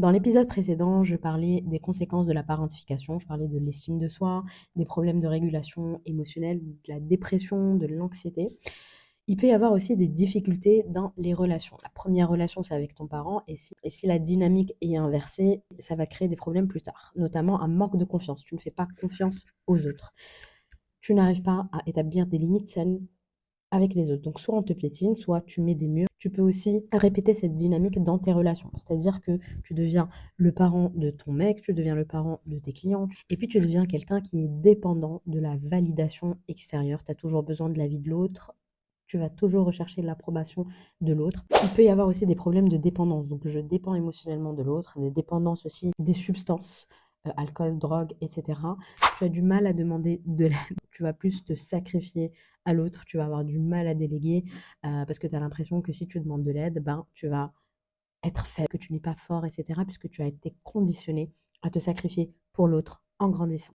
Dans l'épisode précédent, je parlais des conséquences de la parentification, je parlais de l'estime de soi, des problèmes de régulation émotionnelle, de la dépression, de l'anxiété. Il peut y avoir aussi des difficultés dans les relations. La première relation, c'est avec ton parent, et si la dynamique est inversée, ça va créer des problèmes plus tard, notamment un manque de confiance. Tu ne fais pas confiance aux autres. Tu n'arrives pas à établir des limites saines avec les autres. Donc soit on te piétine, soit tu mets des murs. Tu peux aussi répéter cette dynamique dans tes relations. C'est-à-dire que tu deviens le parent de ton mec, tu deviens le parent de tes clients, et puis tu deviens quelqu'un qui est dépendant de la validation extérieure. Tu as toujours besoin de l'avis de l'autre. Tu vas toujours rechercher l'approbation de l'autre. Il peut y avoir aussi des problèmes de dépendance. Donc je dépends émotionnellement de l'autre, des dépendances aussi, des substances, alcool, drogue, etc. Tu as du mal à demander de l'aide. Tu vas plus te sacrifier à l'autre, tu vas avoir du mal à déléguer parce que tu as l'impression que si tu demandes de l'aide, ben, tu vas être faible, que tu n'es pas fort, etc. Puisque tu as été conditionné à te sacrifier pour l'autre en grandissant.